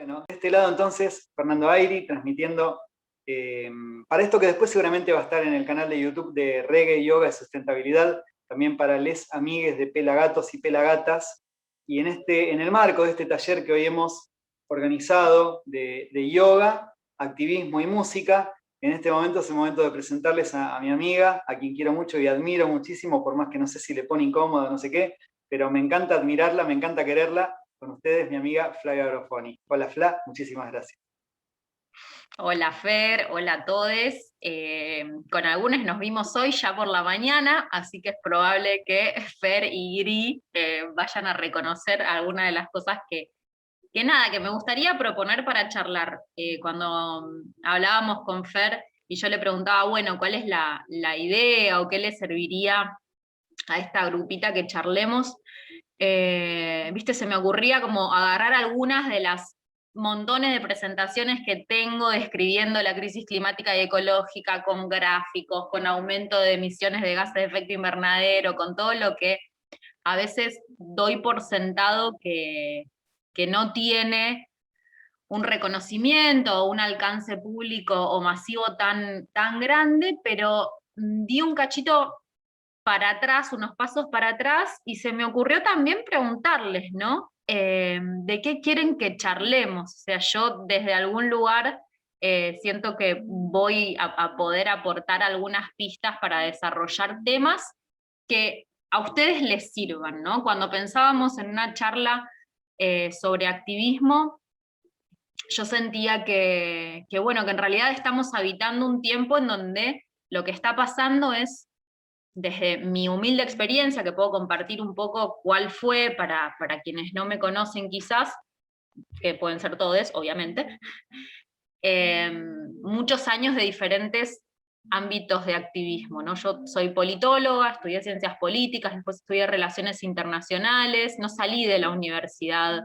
Bueno, de este lado entonces, Fernando Ayri, transmitiendo para esto que después seguramente va a estar en el canal de YouTube de Reggae, Yoga y Sustentabilidad, también para les amigues de Pelagatos y Pelagatas, y en el marco de este taller que hoy hemos organizado de yoga, activismo y música, en este momento es el momento de presentarles a mi amiga, a quien quiero mucho y admiro muchísimo, por más que no sé si le pone incómodo, no sé qué, pero me encanta admirarla, me encanta quererla. Con ustedes, mi amiga Flavia Grofoni. Hola, Fla, muchísimas gracias. Hola Fer, hola a todos. Con algunos nos vimos hoy ya por la mañana, así que es probable que Fer y Gri vayan a reconocer algunas de las cosas que me gustaría proponer para charlar. Cuando hablábamos con Fer y yo le preguntaba, bueno, ¿cuál es la idea o qué le serviría a esta grupita que charlemos? Viste, se me ocurría como agarrar algunas de las montones de presentaciones que tengo describiendo la crisis climática y ecológica, con gráficos, con aumento de emisiones de gases de efecto invernadero, con todo lo que a veces doy por sentado que no tiene un reconocimiento o un alcance público o masivo tan grande, pero di un cachito para atrás, unos pasos para atrás, y se me ocurrió también preguntarles, ¿no? ¿De qué quieren que charlemos? O sea, yo desde algún lugar siento que voy a poder aportar algunas pistas para desarrollar temas que a ustedes les sirvan, ¿no? Cuando pensábamos en una charla sobre activismo, yo sentía bueno, que en realidad estamos habitando un tiempo en donde lo que está pasando es, desde mi humilde experiencia, que puedo compartir un poco cuál fue para quienes no me conocen quizás, que pueden ser todos, obviamente, muchos años de diferentes ámbitos de activismo, ¿no? Yo soy politóloga, estudié ciencias políticas, después estudié relaciones internacionales, no salí de la universidad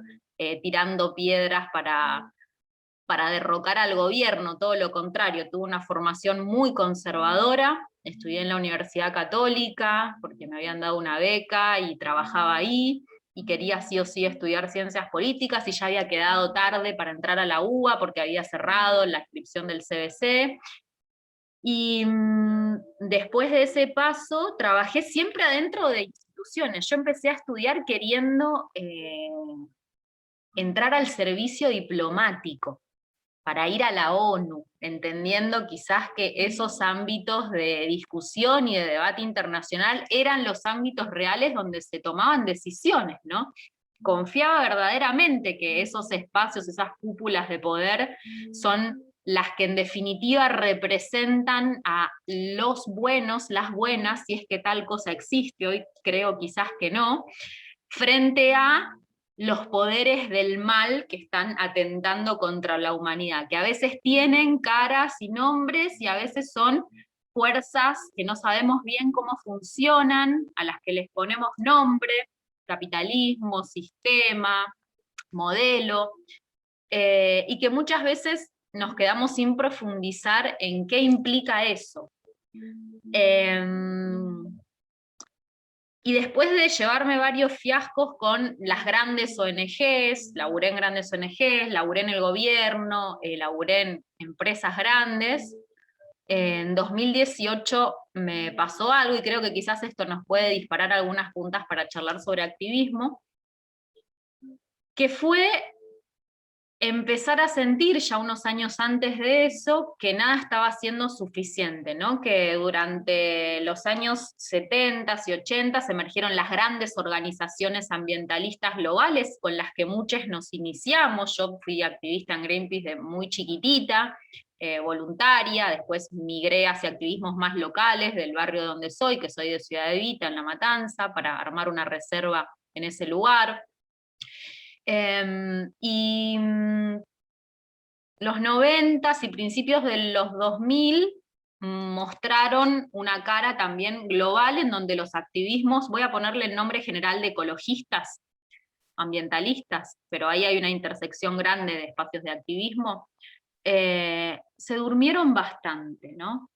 tirando piedras para derrocar al gobierno, todo lo contrario, tuve una formación muy conservadora, estudié en la Universidad Católica porque me habían dado una beca y trabajaba ahí, y quería sí o sí estudiar ciencias políticas, y ya había quedado tarde para entrar a la UBA porque había cerrado la inscripción del CBC. Y después de ese paso, trabajé siempre adentro de instituciones. Yo empecé a estudiar queriendo entrar al servicio diplomático para ir a la ONU, entendiendo quizás que esos ámbitos de discusión y de debate internacional eran los ámbitos reales donde se tomaban decisiones, ¿no? Confiaba verdaderamente que esos espacios, esas cúpulas de poder, son las que en definitiva representan a los buenos, las buenas, si es que tal cosa existe, hoy creo quizás que no, frente a los poderes del mal que están atentando contra la humanidad, que a veces tienen caras y nombres y a veces son fuerzas que no sabemos bien cómo funcionan, a las que les ponemos nombre, capitalismo, sistema, modelo, y que muchas veces nos quedamos sin profundizar en qué implica eso. Y después de llevarme varios fiascos con las grandes ONGs, laburé en grandes ONGs, laburé en el gobierno, laburé en empresas grandes, en 2018 me pasó algo, y creo que quizás esto nos puede disparar algunas puntas para charlar sobre activismo, que fue empezar a sentir ya unos años antes de eso que nada estaba siendo suficiente, ¿no? Que durante los años 70 y 80 emergieron las grandes organizaciones ambientalistas globales con las que muchos nos iniciamos. Yo fui activista en Greenpeace de muy chiquitita, voluntaria, después migré hacia activismos más locales del barrio donde soy, que soy de Ciudad Evita, en La Matanza, para armar una reserva en ese lugar. Y los 90 y principios de los 2000 mostraron una cara también global en donde los activismos, voy a ponerle el nombre general de ecologistas, ambientalistas, pero ahí hay una intersección grande de espacios de activismo, se durmieron bastante, ¿no?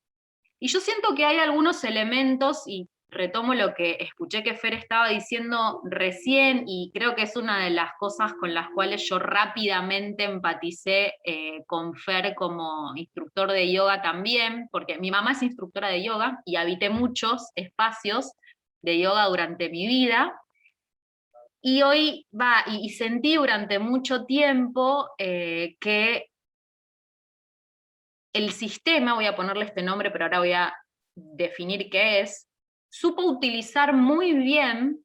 Y yo siento que hay algunos elementos, y retomo lo que escuché que Fer estaba diciendo recién, y creo que es una de las cosas con las cuales yo rápidamente empaticé con Fer como instructor de yoga también, porque mi mamá es instructora de yoga y habité muchos espacios de yoga durante mi vida, y hoy y sentí durante mucho tiempo que el sistema, voy a ponerle este nombre, pero ahora voy a definir qué es, supo utilizar muy bien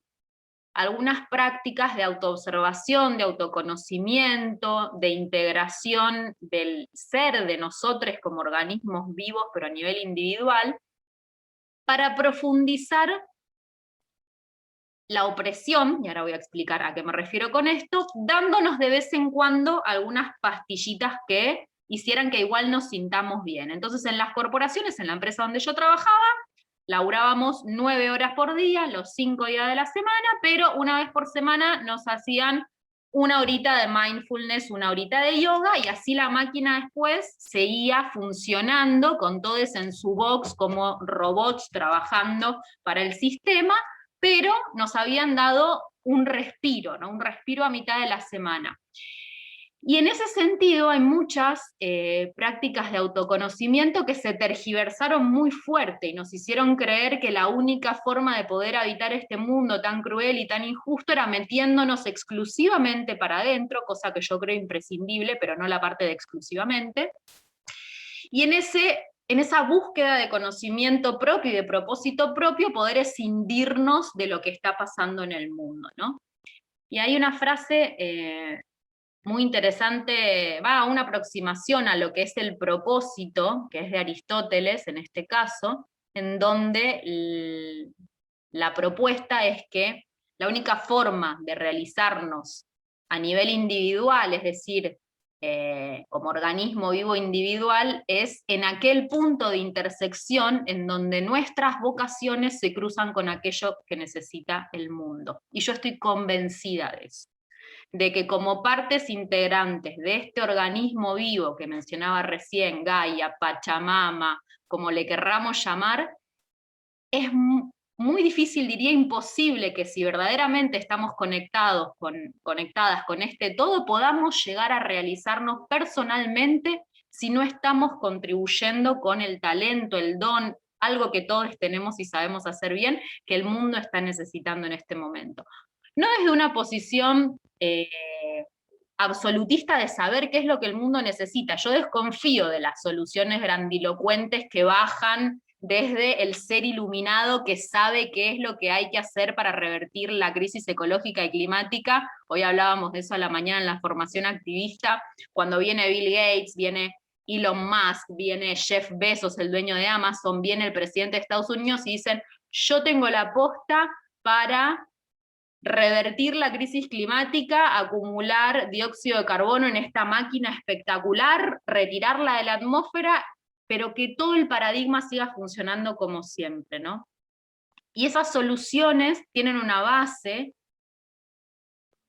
algunas prácticas de autoobservación, de autoconocimiento, de integración del ser de nosotros como organismos vivos, pero a nivel individual, para profundizar la opresión, y ahora voy a explicar a qué me refiero con esto, dándonos de vez en cuando algunas pastillitas que hicieran que igual nos sintamos bien. Entonces en las corporaciones, en la empresa donde yo trabajaba, laburábamos 9 horas por día, los 5 días de la semana, pero una vez por semana nos hacían una horita de mindfulness, una horita de yoga, y así la máquina después seguía funcionando con todos en su box como robots trabajando para el sistema, pero nos habían dado un respiro, ¿no? Un respiro a mitad de la semana. Y en ese sentido hay muchas prácticas de autoconocimiento que se tergiversaron muy fuerte y nos hicieron creer que la única forma de poder habitar este mundo tan cruel y tan injusto era metiéndonos exclusivamente para adentro, cosa que yo creo imprescindible, pero no la parte de exclusivamente. Y en esa búsqueda de conocimiento propio y de propósito propio, poder escindirnos de lo que está pasando en el mundo, ¿no? Y hay una frase muy interesante, una aproximación a lo que es el propósito, que es de Aristóteles en este caso, en donde la propuesta es que la única forma de realizarnos a nivel individual, es decir, como organismo vivo individual, es en aquel punto de intersección en donde nuestras vocaciones se cruzan con aquello que necesita el mundo. Y yo estoy convencida de eso, de que como partes integrantes de este organismo vivo que mencionaba recién, Gaia, Pachamama, como le querramos llamar, es muy difícil, diría imposible, que si verdaderamente estamos conectadas con este todo, podamos llegar a realizarnos personalmente si no estamos contribuyendo con el talento, el don, algo que todos tenemos y sabemos hacer bien, que el mundo está necesitando en este momento. No desde una posición absolutista de saber qué es lo que el mundo necesita. Yo desconfío de las soluciones grandilocuentes que bajan desde el ser iluminado que sabe qué es lo que hay que hacer para revertir la crisis ecológica y climática. Hoy hablábamos de eso a la mañana en la formación activista, cuando viene Bill Gates, viene Elon Musk, viene Jeff Bezos, el dueño de Amazon, viene el presidente de Estados Unidos y dicen, yo tengo la posta para revertir la crisis climática, acumular dióxido de carbono en esta máquina espectacular, retirarla de la atmósfera, pero que todo el paradigma siga funcionando como siempre, ¿no? Y esas soluciones tienen una base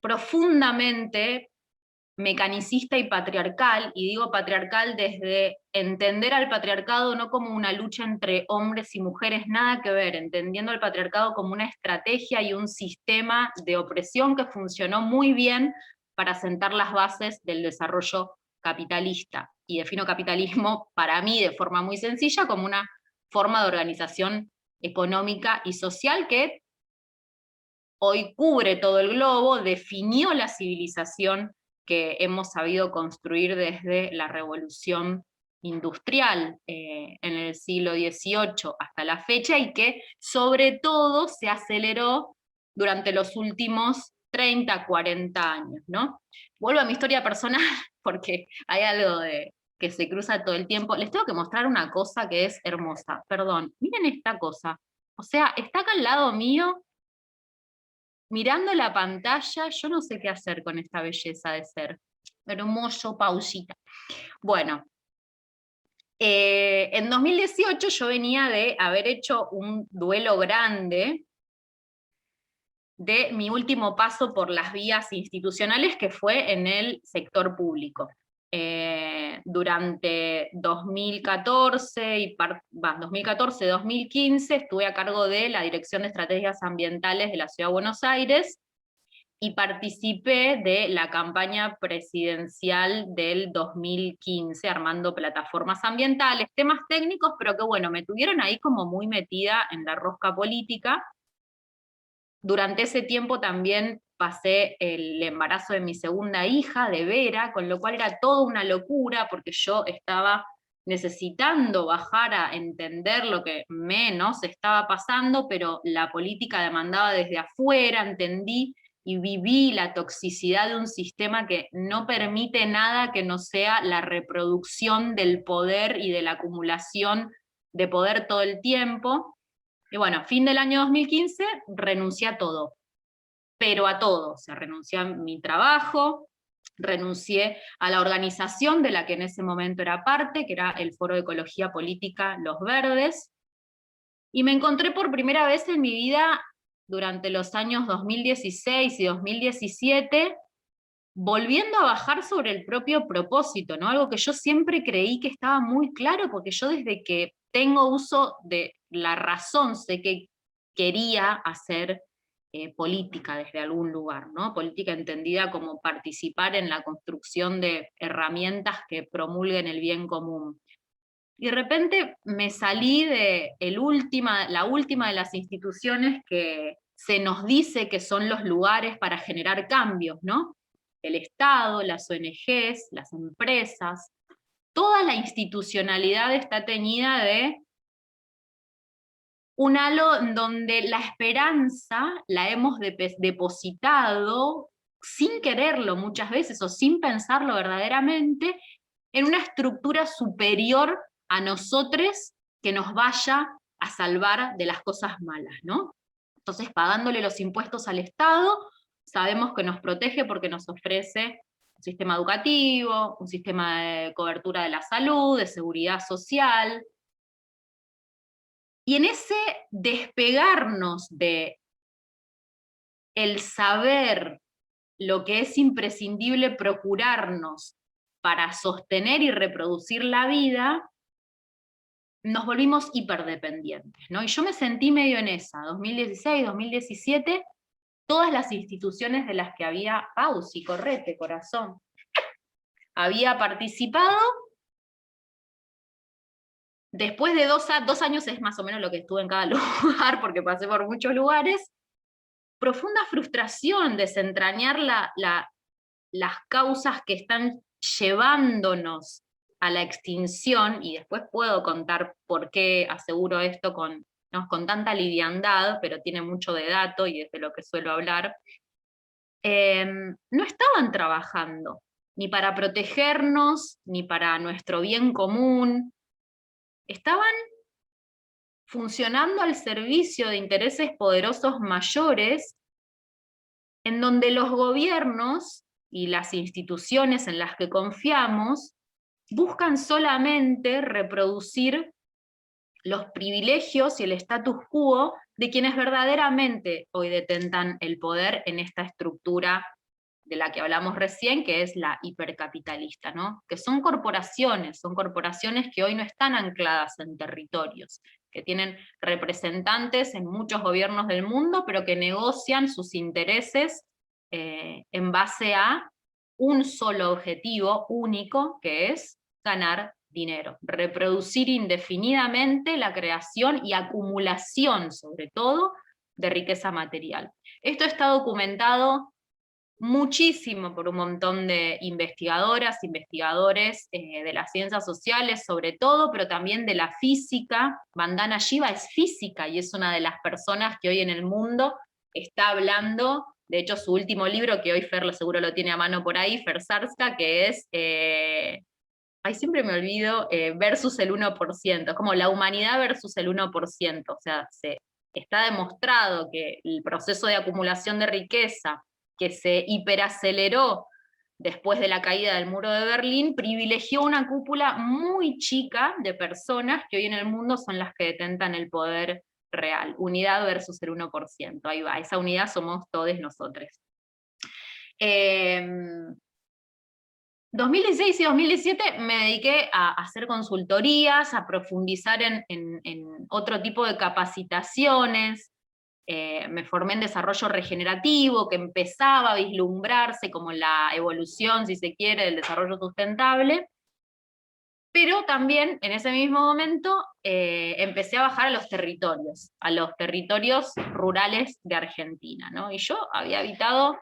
profundamente mecanicista y patriarcal, y digo patriarcal desde entender al patriarcado no como una lucha entre hombres y mujeres, nada que ver, entendiendo al patriarcado como una estrategia y un sistema de opresión que funcionó muy bien para sentar las bases del desarrollo capitalista. Y defino capitalismo para mí de forma muy sencilla como una forma de organización económica y social que hoy cubre todo el globo, definió la civilización que hemos sabido construir desde la revolución industrial en el siglo XVIII hasta la fecha, y que sobre todo se aceleró durante los últimos 30, 40 años, ¿no? Vuelvo a mi historia personal porque hay algo que se cruza todo el tiempo. Les tengo que mostrar una cosa que es hermosa. Perdón, miren esta cosa. O sea, está acá al lado mío, mirando la pantalla, yo no sé qué hacer con esta belleza de ser. Hermoso, pausita. Bueno, en 2018 yo venía de haber hecho un duelo grande de mi último paso por las vías institucionales, que fue en el sector público. Durante 2014-2015 estuve a cargo de la Dirección de Estrategias Ambientales de la Ciudad de Buenos Aires, y participé de la campaña presidencial del 2015, armando plataformas ambientales, temas técnicos, pero que bueno, me tuvieron ahí como muy metida en la rosca política. Durante ese tiempo también pasé el embarazo de mi segunda hija, de Vera, con lo cual era toda una locura, porque yo estaba necesitando bajar a entender lo que menos estaba pasando, pero la política demandaba desde afuera, entendí y viví la toxicidad de un sistema que no permite nada que no sea la reproducción del poder y de la acumulación de poder todo el tiempo. Y bueno, fin del año 2015 renuncié a todo, pero a todo. O sea, renuncié a mi trabajo, renuncié a la organización de la que en ese momento era parte, que era el Foro de Ecología Política Los Verdes, y me encontré por primera vez en mi vida, durante los años 2016 y 2017, volviendo a bajar sobre el propio propósito, ¿no? Algo que yo siempre creí que estaba muy claro, porque yo desde que tengo uso de la razón sé que quería hacer política desde algún lugar, ¿no? Política entendida como participar en la construcción de herramientas que promulguen el bien común. Y de repente me salí de la última de las instituciones que se nos dice que son los lugares para generar cambios, ¿no? El Estado, las ONGs, las empresas, toda la institucionalidad está teñida de un halo en donde la esperanza la hemos depositado sin quererlo muchas veces o sin pensarlo verdaderamente en una estructura superior a nosotros que nos vaya a salvar de las cosas malas, ¿no? Entonces, pagándole los impuestos al Estado, sabemos que nos protege porque nos ofrece un sistema educativo, un sistema de cobertura de la salud, de seguridad social. Y en ese despegarnos de el saber lo que es imprescindible procurarnos para sostener y reproducir la vida, nos volvimos hiperdependientes, ¿no? Y yo me sentí medio en esa, 2016, 2017, todas las instituciones de las que había, Pausi, correte, corazón, había participado, después de 2 años es más o menos lo que estuve en cada lugar, porque pasé por muchos lugares, profunda frustración, desentrañar las causas que están llevándonos a la extinción, y después puedo contar por qué aseguro esto con tanta liviandad, pero tiene mucho de dato y es de lo que suelo hablar. No estaban trabajando ni para protegernos, ni para nuestro bien común, estaban funcionando al servicio de intereses poderosos mayores, en donde los gobiernos y las instituciones en las que confiamos buscan solamente reproducir los privilegios y el status quo de quienes verdaderamente hoy detentan el poder en esta estructura de la que hablamos recién, que es la hipercapitalista, ¿no? Que son corporaciones que hoy no están ancladas en territorios, que tienen representantes en muchos gobiernos del mundo, pero que negocian sus intereses en base a un solo objetivo único, que es ganar dinero, reproducir indefinidamente la creación y acumulación, sobre todo, de riqueza material. Esto está documentado muchísimo por un montón de investigadoras, investigadores de las ciencias sociales sobre todo, pero también de la física. Vandana Shiva es física y es una de las personas que hoy en el mundo está hablando, de hecho su último libro, que hoy Fer seguro lo tiene a mano por ahí, Fer Sarska, que es, siempre me olvido, versus el 1%, es como la humanidad versus el 1%, o sea, está demostrado que el proceso de acumulación de riqueza que se hiperaceleró después de la caída del muro de Berlín, privilegió una cúpula muy chica de personas que hoy en el mundo son las que detentan el poder real. Unidad versus el 1%. Ahí va, esa unidad somos todos nosotros. 2016 y 2017 me dediqué a hacer consultorías, a profundizar en otro tipo de capacitaciones. Me formé en desarrollo regenerativo, que empezaba a vislumbrarse como la evolución, si se quiere, del desarrollo sustentable. Pero también en ese mismo momento empecé a bajar a los territorios rurales de Argentina, ¿no? Y yo había habitado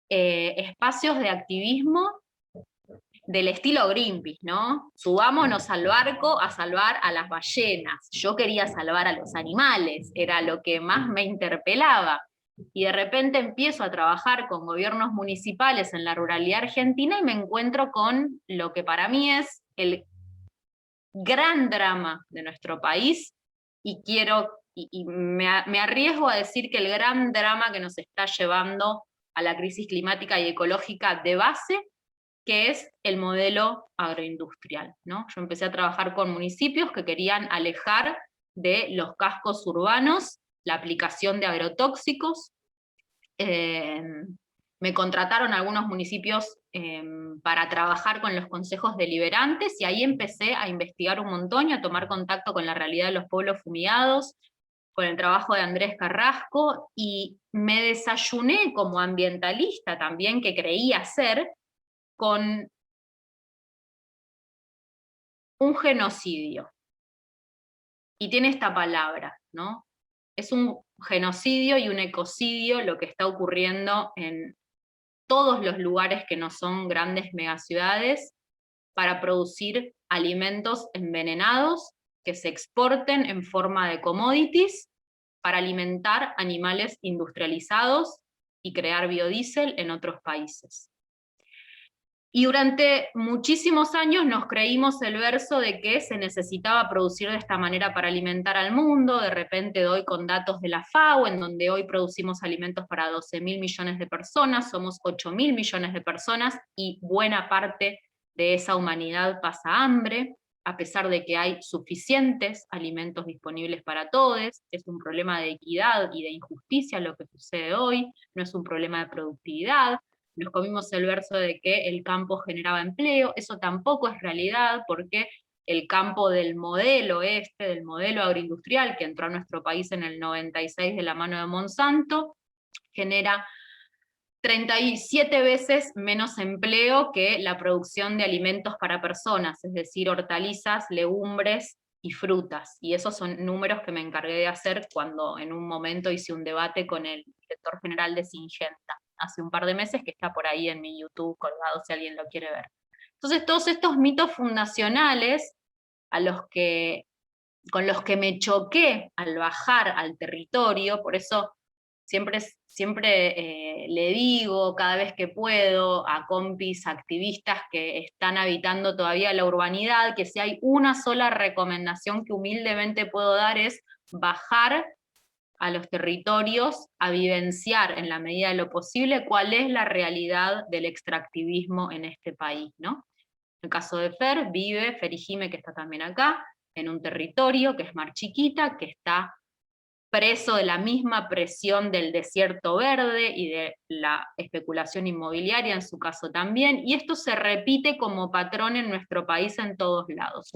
espacios de activismo del estilo Greenpeace, ¿no? Subámonos al barco a salvar a las ballenas. Yo quería salvar a los animales, era lo que más me interpelaba. Y de repente empiezo a trabajar con gobiernos municipales en la ruralidad argentina y me encuentro con lo que para mí es el gran drama de nuestro país, y me arriesgo a decir que el gran drama que nos está llevando a la crisis climática y ecológica de base, que es el modelo agroindustrial, ¿no? Yo empecé a trabajar con municipios que querían alejar de los cascos urbanos la aplicación de agrotóxicos. Me contrataron algunos municipios para trabajar con los consejos deliberantes, y ahí empecé a investigar un montón y a tomar contacto con la realidad de los pueblos fumigados, con el trabajo de Andrés Carrasco, y me desayuné como ambientalista también, que creía ser, con un genocidio. Y tiene esta palabra, ¿no? Es un genocidio y un ecocidio lo que está ocurriendo en todos los lugares que no son grandes megaciudades para producir alimentos envenenados que se exporten en forma de commodities para alimentar animales industrializados y crear biodiesel en otros países. Y durante muchísimos años nos creímos el verso de que se necesitaba producir de esta manera para alimentar al mundo. De repente doy con datos de la FAO, en donde hoy producimos alimentos para 12.000 millones de personas, somos 8.000 millones de personas, y buena parte de esa humanidad pasa hambre, a pesar de que hay suficientes alimentos disponibles para todos. Es un problema de equidad y de injusticia lo que sucede hoy, no es un problema de productividad. Nos comimos el verso de que el campo generaba empleo, eso tampoco es realidad, porque el campo del modelo del modelo agroindustrial que entró a nuestro país en el 96 de la mano de Monsanto, genera 37 veces menos empleo que la producción de alimentos para personas, es decir, hortalizas, legumbres y frutas. Y esos son números que me encargué de hacer cuando en un momento hice un debate con el director general de Syngenta, hace un par de meses, que está por ahí en mi YouTube colgado si alguien lo quiere ver. Entonces todos estos mitos fundacionales con los que me choqué al bajar al territorio, por eso siempre le digo cada vez que puedo a compis activistas que están habitando todavía la urbanidad, que si hay una sola recomendación que humildemente puedo dar es bajar a los territorios a vivenciar en la medida de lo posible cuál es la realidad del extractivismo en este país, ¿no? En el caso de Fer y Jime, que está también acá, en un territorio que es Mar Chiquita, que está preso de la misma presión del desierto verde y de la especulación inmobiliaria en su caso también, y esto se repite como patrón en nuestro país en todos lados,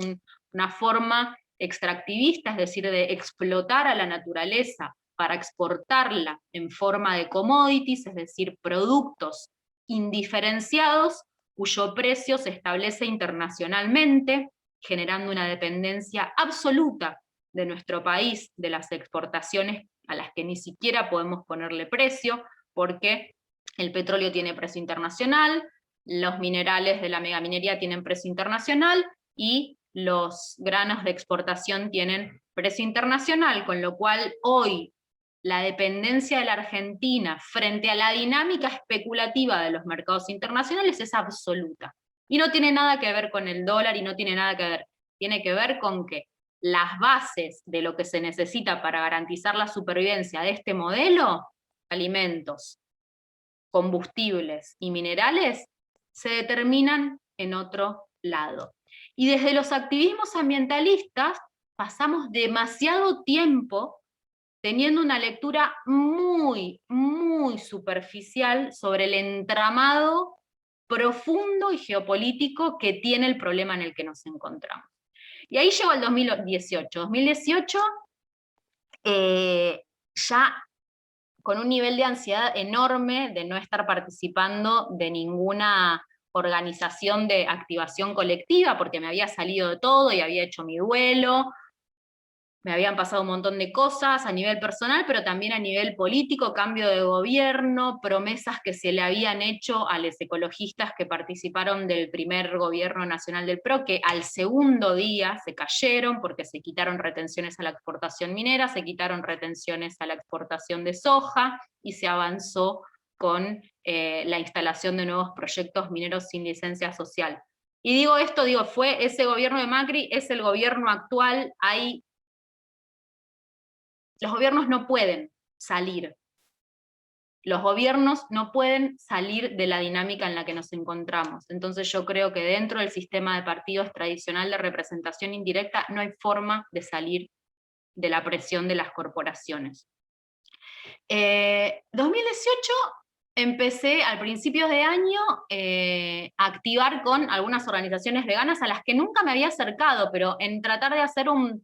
una forma extractivista, es decir, de explotar a la naturaleza para exportarla en forma de commodities, es decir, productos indiferenciados cuyo precio se establece internacionalmente, generando una dependencia absoluta de nuestro país de las exportaciones a las que ni siquiera podemos ponerle precio, porque el petróleo tiene precio internacional, los minerales de la megaminería tienen precio internacional, y los granos de exportación tienen precio internacional, con lo cual hoy la dependencia de la Argentina frente a la dinámica especulativa de los mercados internacionales es absoluta. Y no tiene nada que ver con el dólar, y no tiene nada que ver, tiene que ver con que las bases de lo que se necesita para garantizar la supervivencia de este modelo, alimentos, combustibles y minerales, se determinan en otro lado. Y desde los activismos ambientalistas pasamos demasiado tiempo teniendo una lectura muy, muy superficial sobre el entramado profundo y geopolítico que tiene el problema en el que nos encontramos. Y ahí llegó el 2018. 2018 ya con un nivel de ansiedad enorme de no estar participando de ninguna organización de activación colectiva, porque me había salido de todo y había hecho mi duelo, me habían pasado un montón de cosas a nivel personal, pero también a nivel político, cambio de gobierno, promesas que se le habían hecho a los ecologistas que participaron del primer gobierno nacional del PRO, que al segundo día se cayeron porque se quitaron retenciones a la exportación minera, se quitaron retenciones a la exportación de soja, y se avanzó con la instalación de nuevos proyectos mineros sin licencia social. Y digo esto, fue ese gobierno de Macri, es el gobierno actual, los gobiernos no pueden salir. Los gobiernos no pueden salir de la dinámica en la que nos encontramos. Entonces yo creo que dentro del sistema de partidos tradicional de representación indirecta no hay forma de salir de la presión de las corporaciones. 2018 empecé al principio de año a activar con algunas organizaciones veganas a las que nunca me había acercado, pero en tratar de hacer un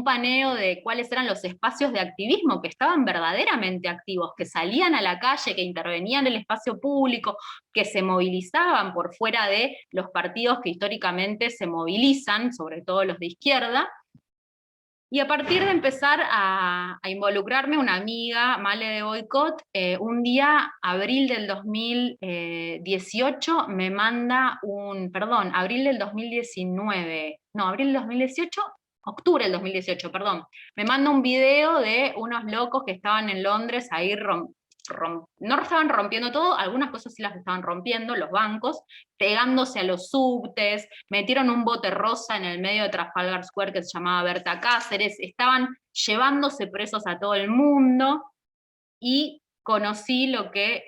paneo de cuáles eran los espacios de activismo que estaban verdaderamente activos, que salían a la calle, que intervenían en el espacio público, que se movilizaban por fuera de los partidos que históricamente se movilizan, sobre todo los de izquierda. Y a partir de empezar a involucrarme, una amiga, Male de Boicot, un día, abril del 2018, me manda abril del 2019, no, abril del 2018, octubre del 2018, perdón, me manda un video de unos locos que estaban en Londres ahí no estaban rompiendo todo, algunas cosas sí las estaban rompiendo, los bancos, pegándose a los subtes, metieron un bote rosa en el medio de Trafalgar Square que se llamaba Berta Cáceres, estaban llevándose presos a todo el mundo, y conocí lo que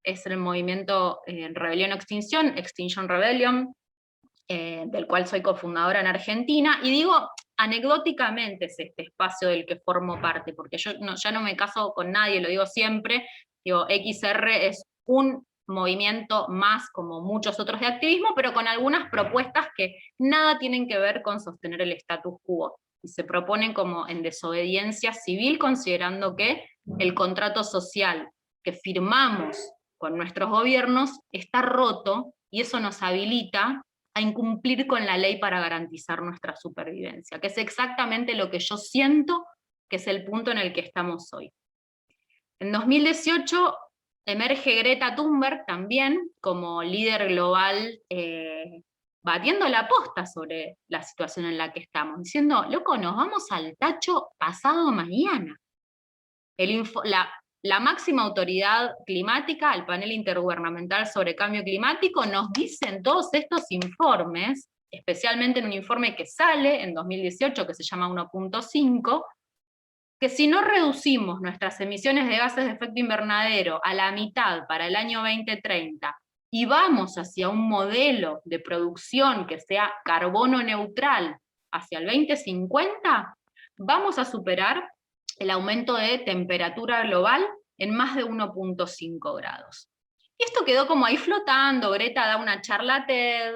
es el movimiento Rebelión o Extinción, Extinction Rebellion, del cual soy cofundadora en Argentina, y digo, anecdóticamente es este espacio del que formo parte, porque yo ya no me caso con nadie, lo digo siempre, digo, XR es un movimiento más como muchos otros de activismo, pero con algunas propuestas que nada tienen que ver con sostener el status quo, y se proponen como en desobediencia civil, considerando que el contrato social que firmamos con nuestros gobiernos está roto, y eso nos habilita a incumplir con la ley para garantizar nuestra supervivencia, que es exactamente lo que yo siento que es el punto en el que estamos hoy. En 2018 emerge Greta Thunberg también como líder global, batiendo la posta sobre la situación en la que estamos, diciendo, loco, nos vamos al tacho pasado mañana. La máxima autoridad climática, el panel intergubernamental sobre cambio climático, nos dicen todos estos informes, especialmente en un informe que sale en 2018, que se llama 1.5, que si no reducimos nuestras emisiones de gases de efecto invernadero a la mitad para el año 2030, y vamos hacia un modelo de producción que sea carbono neutral hacia el 2050, vamos a superar el aumento de temperatura global en más de 1.5 grados. Y esto quedó como ahí flotando, Greta da una charla TED,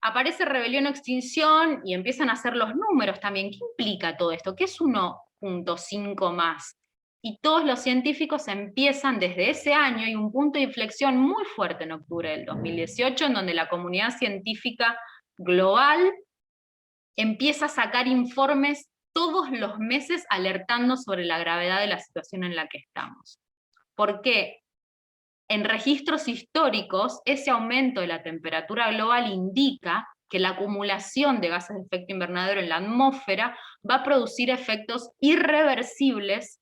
aparece Rebelión o Extinción, y empiezan a hacer los números también. ¿Qué implica todo esto? ¿Qué es 1.5 más? Y todos los científicos empiezan desde ese año, y un punto de inflexión muy fuerte en octubre del 2018, en donde la comunidad científica global empieza a sacar informes todos los meses alertando sobre la gravedad de la situación en la que estamos. Porque en registros históricos, ese aumento de la temperatura global indica que la acumulación de gases de efecto invernadero en la atmósfera va a producir efectos irreversibles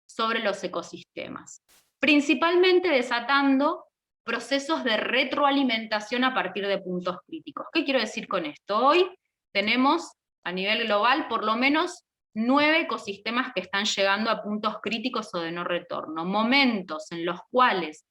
sobre los ecosistemas, principalmente desatando procesos de retroalimentación a partir de puntos críticos. ¿Qué quiero decir con esto? Hoy tenemos a nivel global por lo menos 9 ecosistemas que están llegando a puntos críticos o de no retorno, momentos en los cuales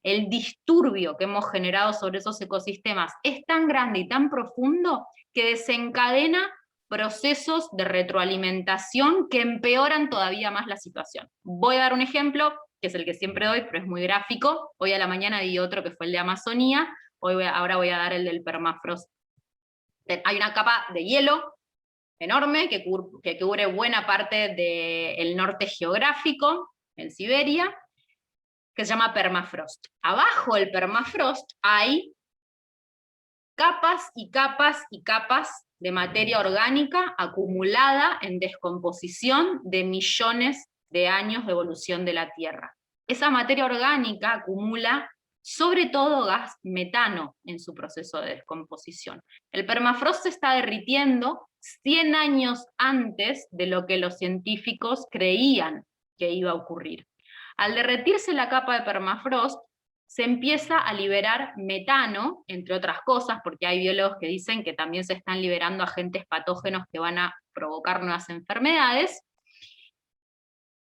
el disturbio que hemos generado sobre esos ecosistemas es tan grande y tan profundo que desencadena procesos de retroalimentación que empeoran todavía más la situación. Voy a dar un ejemplo que es el que siempre doy, pero es muy gráfico. Hoy a la mañana di otro que fue el de Amazonía, ahora voy a dar el del permafrost. Hay una capa de hielo enorme que cubre buena parte del norte geográfico, en Siberia, que se llama permafrost. Abajo del permafrost hay capas y capas y capas de materia orgánica acumulada en descomposición de millones de años de evolución de la Tierra. Esa materia orgánica acumula sobre todo gas metano en su proceso de descomposición. El permafrost se está derritiendo 100 años antes de lo que los científicos creían que iba a ocurrir. Al derretirse la capa de permafrost, se empieza a liberar metano, entre otras cosas, porque hay biólogos que dicen que también se están liberando agentes patógenos que van a provocar nuevas enfermedades.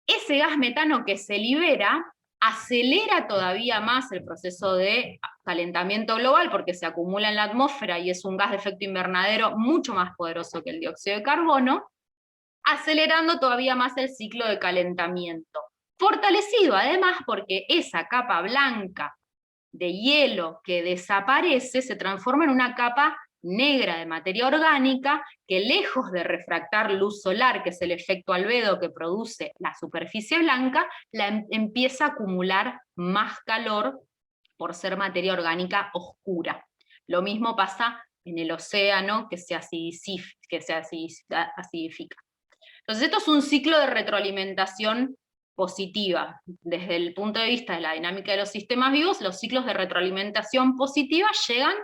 Ese gas metano que se libera acelera todavía más el proceso de calentamiento global, porque se acumula en la atmósfera y es un gas de efecto invernadero mucho más poderoso que el dióxido de carbono, acelerando todavía más el ciclo de calentamiento. Fortalecido además porque esa capa blanca de hielo que desaparece se transforma en una capa negra de materia orgánica que, lejos de refractar luz solar, que es el efecto albedo que produce la superficie blanca, empieza a acumular más calor por ser materia orgánica oscura. Lo mismo pasa en el océano, que se acidifica. Entonces esto es un ciclo de retroalimentación positiva. Desde el punto de vista de la dinámica de los sistemas vivos, los ciclos de retroalimentación positiva llegan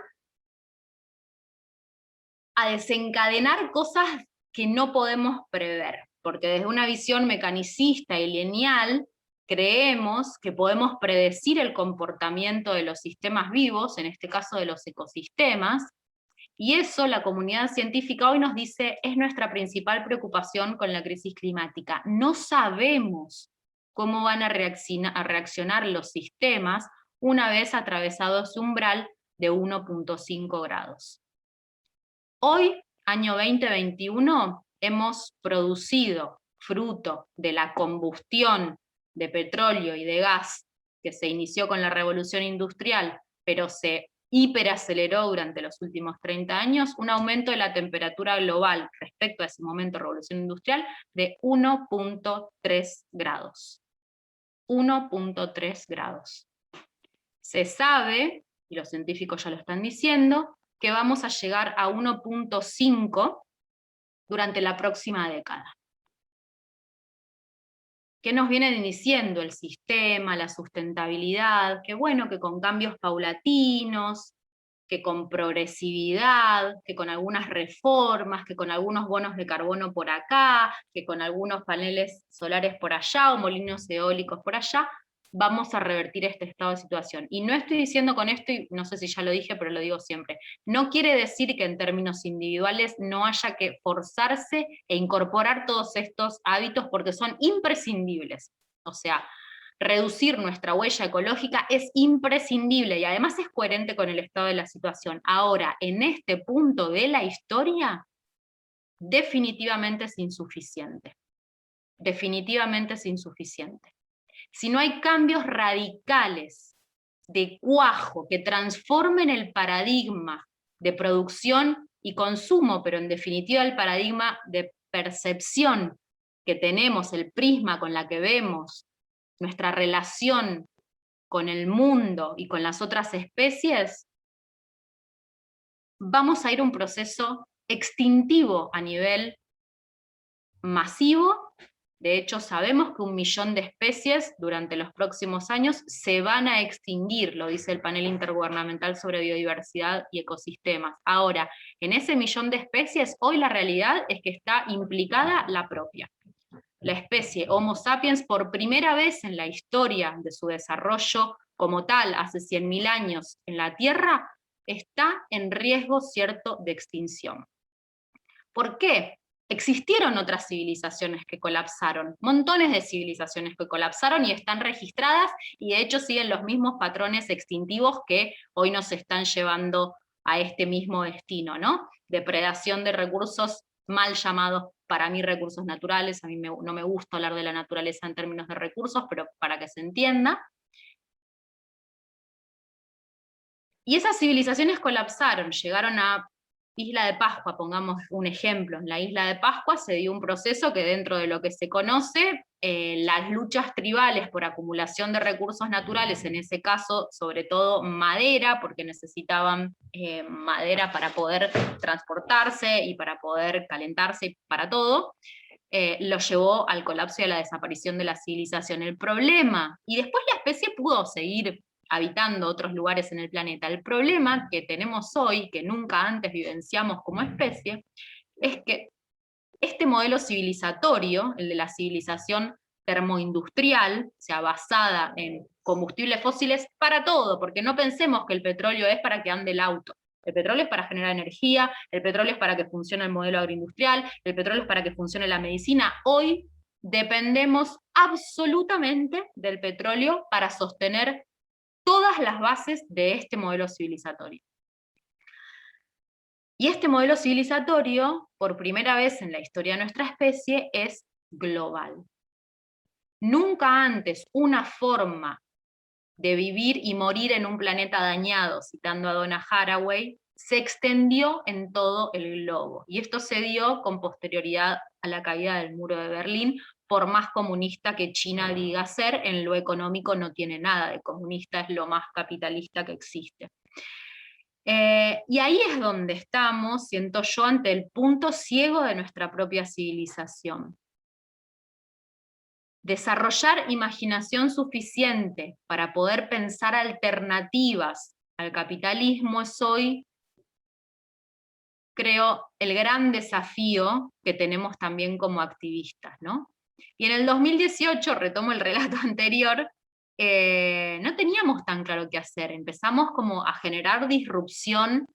a desencadenar cosas que no podemos prever, porque desde una visión mecanicista y lineal creemos que podemos predecir el comportamiento de los sistemas vivos, en este caso de los ecosistemas, y eso la comunidad científica hoy nos dice es nuestra principal preocupación con la crisis climática. No sabemos cómo van a reaccionar los sistemas una vez atravesado ese umbral de 1.5 grados. Hoy, año 2021, hemos producido, fruto de la combustión de petróleo y de gas que se inició con la revolución industrial, pero se hiperaceleró durante los últimos 30 años, un aumento de la temperatura global respecto a ese momento de revolución industrial de 1.3 grados. 1.3 grados. Se sabe, y los científicos ya lo están diciendo, que vamos a llegar a 1.5 durante la próxima década. ¿Qué nos viene diciendo el sistema, la sustentabilidad? Que bueno, que con cambios paulatinos, que con progresividad, que con algunas reformas, que con algunos bonos de carbono por acá, que con algunos paneles solares por allá o molinos eólicos por allá, vamos a revertir este estado de situación. Y no estoy diciendo con esto, y no sé si ya lo dije, pero lo digo siempre, no quiere decir que en términos individuales no haya que forzarse e incorporar todos estos hábitos porque son imprescindibles. O sea, reducir nuestra huella ecológica es imprescindible y además es coherente con el estado de la situación. Ahora, en este punto de la historia, definitivamente es insuficiente. Definitivamente es insuficiente. Si no hay cambios radicales de cuajo que transformen el paradigma de producción y consumo, pero en definitiva el paradigma de percepción que tenemos, el prisma con la que vemos nuestra relación con el mundo y con las otras especies, vamos a ir a un proceso extintivo a nivel masivo. De hecho, sabemos que 1 millón de especies durante los próximos años se van a extinguir, lo dice el Panel Intergubernamental sobre Biodiversidad y Ecosistemas. Ahora, en ese 1 millón de especies, hoy la realidad es que está implicada la propia. La especie Homo sapiens, por primera vez en la historia de su desarrollo como tal, hace 100.000 años en la Tierra, está en riesgo cierto de extinción. ¿Por qué? Existieron otras civilizaciones que colapsaron, montones de civilizaciones que colapsaron y están registradas, y de hecho siguen los mismos patrones extintivos que hoy nos están llevando a este mismo destino, ¿no? Depredación de recursos mal llamados para mí recursos naturales. A mí no me gusta hablar de la naturaleza en términos de recursos, pero para que se entienda. Y esas civilizaciones colapsaron, llegaron a Isla de Pascua, pongamos un ejemplo. En la Isla de Pascua se dio un proceso que, dentro de lo que se conoce, las luchas tribales por acumulación de recursos naturales, en ese caso sobre todo madera, porque necesitaban madera para poder transportarse y para poder calentarse y para todo, lo llevó al colapso y a la desaparición de la civilización. El problema, y después la especie pudo seguir habitando otros lugares en el planeta, el problema que tenemos hoy, que nunca antes vivenciamos como especie, es que este modelo civilizatorio, el de la civilización termoindustrial, o sea, basada en combustibles fósiles para todo, porque no pensemos que el petróleo es para que ande el auto. El petróleo es para generar energía, el petróleo es para que funcione el modelo agroindustrial, el petróleo es para que funcione la medicina. Hoy dependemos absolutamente del petróleo para sostener todas las bases de este modelo civilizatorio. Y este modelo civilizatorio, por primera vez en la historia de nuestra especie, es global. Nunca antes una forma de vivir y morir en un planeta dañado, citando a Donna Haraway, se extendió en todo el globo. Y esto se dio con posterioridad a la caída del muro de Berlín. Por más comunista que China diga ser, en lo económico no tiene nada de comunista, es lo más capitalista que existe. Y ahí es donde estamos, siento yo, ante el punto ciego de nuestra propia civilización. Desarrollar imaginación suficiente para poder pensar alternativas al capitalismo es hoy, creo, el gran desafío que tenemos también como activistas, ¿no? Y en el 2018, retomo el relato anterior, no teníamos tan claro qué hacer. Empezamos como a generar disrupción,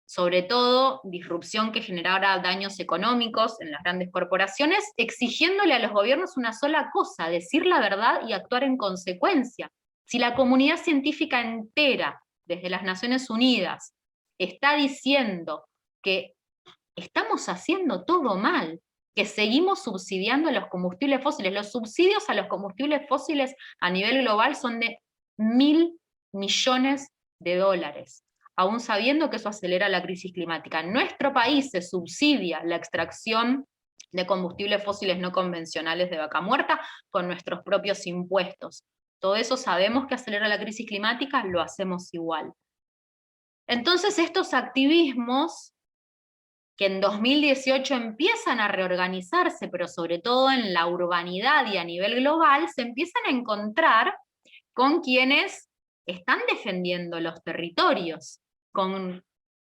sobre todo disrupción que generara daños económicos en las grandes corporaciones, exigiéndole a los gobiernos una sola cosa: decir la verdad y actuar en consecuencia. Si la comunidad científica entera, desde las Naciones Unidas, está diciendo que estamos haciendo todo mal, que seguimos subsidiando los combustibles fósiles, los subsidios a los combustibles fósiles a nivel global son de $1.000 millones, aún sabiendo que eso acelera la crisis climática. En nuestro país se subsidia la extracción de combustibles fósiles no convencionales de vaca muerta con nuestros propios impuestos. Todo eso sabemos que acelera la crisis climática, lo hacemos igual. Entonces estos activismos, que en 2018 empiezan a reorganizarse, pero sobre todo en la urbanidad y a nivel global, se empiezan a encontrar con quienes están defendiendo los territorios.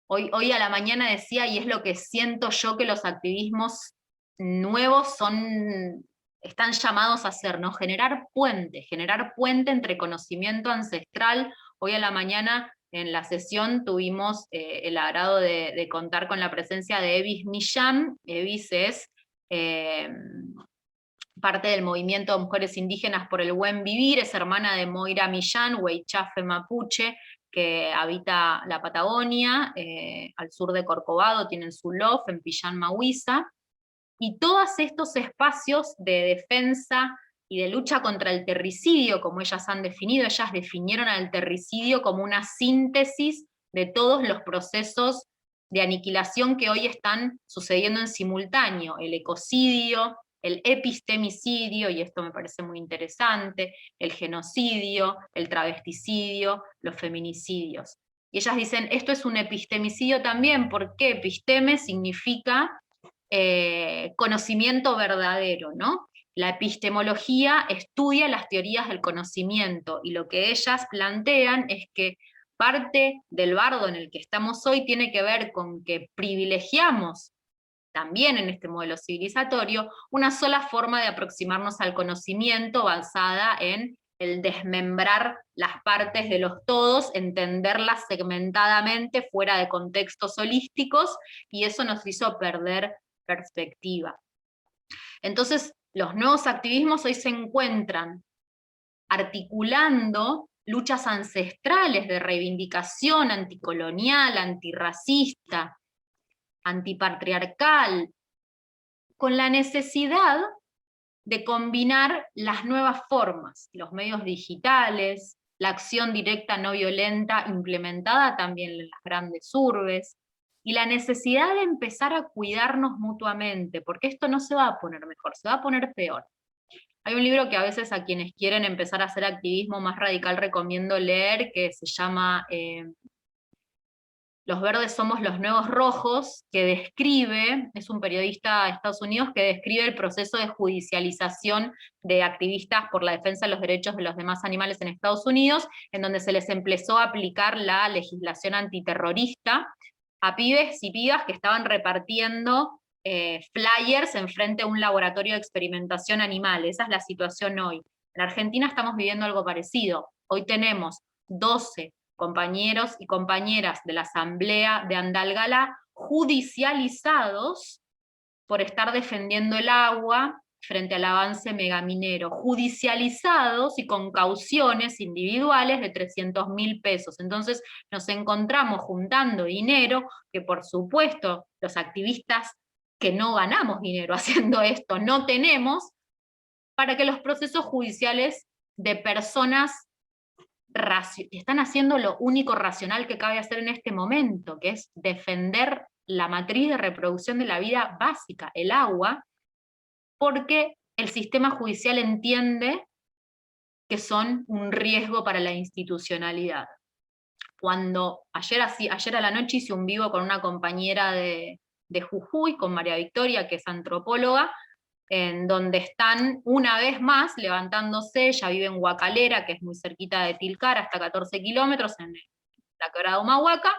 Hoy a la mañana decía, y es lo que siento yo que los activismos nuevos están llamados a hacer, ¿no? Generar puente entre conocimiento ancestral. Hoy a la mañana en la sesión tuvimos el agrado de contar con la presencia de Evis Millán. Evis es parte del movimiento de mujeres indígenas por el buen vivir, es hermana de Moira Millán, huaychafe mapuche, que habita la Patagonia, al sur de Corcovado, tienen su loft en Pillán Mahuiza, y todos estos espacios de defensa y de lucha contra el terricidio, como ellas han definido, ellas definieron al terricidio como una síntesis de todos los procesos de aniquilación que hoy están sucediendo en simultáneo: el ecocidio, el epistemicidio, y esto me parece muy interesante, el genocidio, el travesticidio, los feminicidios. Y ellas dicen, esto es un epistemicidio también, porque episteme significa conocimiento verdadero, ¿no? La epistemología estudia las teorías del conocimiento, y lo que ellas plantean es que parte del bardo en el que estamos hoy tiene que ver con que privilegiamos también en este modelo civilizatorio una sola forma de aproximarnos al conocimiento, basada en el desmembrar las partes de los todos, entenderlas segmentadamente fuera de contextos holísticos, y eso nos hizo perder perspectiva. Entonces, los nuevos activismos hoy se encuentran articulando luchas ancestrales de reivindicación anticolonial, antirracista, antipatriarcal, con la necesidad de combinar las nuevas formas, los medios digitales, la acción directa no violenta implementada también en las grandes urbes, y la necesidad de empezar a cuidarnos mutuamente, porque esto no se va a poner mejor, se va a poner peor. Hay un libro que a veces a quienes quieren empezar a hacer activismo más radical recomiendo leer, que se llama Los verdes somos los nuevos rojos, que describe, es un periodista de Estados Unidos que describe el proceso de judicialización de activistas por la defensa de los derechos de los demás animales en Estados Unidos, en donde se les empezó a aplicar la legislación antiterrorista a pibes y pibas que estaban repartiendo flyers enfrente a un laboratorio de experimentación animal. Esa es la situación hoy. En Argentina estamos viviendo algo parecido. Hoy tenemos 12 compañeros y compañeras de la Asamblea de Andalgalá judicializados por estar defendiendo el agua frente al avance megaminero, judicializados y con cauciones individuales de 300.000 pesos. Entonces nos encontramos juntando dinero que por supuesto los activistas que no ganamos dinero haciendo esto no tenemos, para que los procesos judiciales de personas están haciendo lo único racional que cabe hacer en este momento, que es defender la matriz de reproducción de la vida básica, el agua, porque el sistema judicial entiende que son un riesgo para la institucionalidad. Cuando ayer a la noche hice un vivo con una compañera de Jujuy, con María Victoria, que es antropóloga, en donde están una vez más levantándose. Ella vive en Huacalera, que es muy cerquita de Tilcara, hasta 14 kilómetros, en la quebrada de Humahuaca,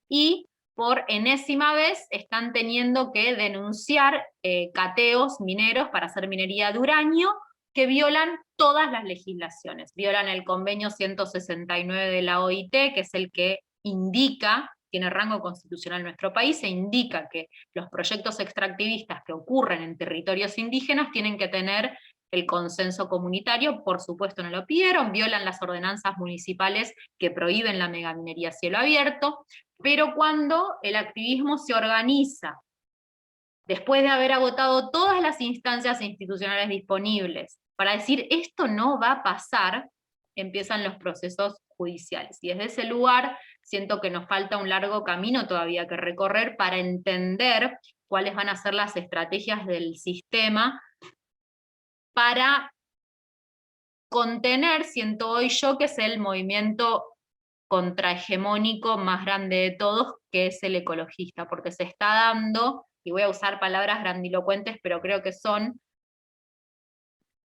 y por enésima vez están teniendo que denunciar cateos mineros para hacer minería de uranio, que violan todas las legislaciones. Violan el convenio 169 de la OIT, que es el que indica, tiene rango constitucional en nuestro país, e indica que los proyectos extractivistas que ocurren en territorios indígenas tienen que tener el consenso comunitario. Por supuesto no lo pidieron, violan las ordenanzas municipales que prohíben la megaminería a cielo abierto, pero cuando el activismo se organiza, después de haber agotado todas las instancias institucionales disponibles, para decir esto no va a pasar, empiezan los procesos judiciales. Y desde ese lugar siento que nos falta un largo camino todavía que recorrer para entender cuáles van a ser las estrategias del sistema para contener, siento hoy yo, que es el movimiento contrahegemónico más grande de todos, que es el ecologista, porque se está dando, y voy a usar palabras grandilocuentes, pero creo que son,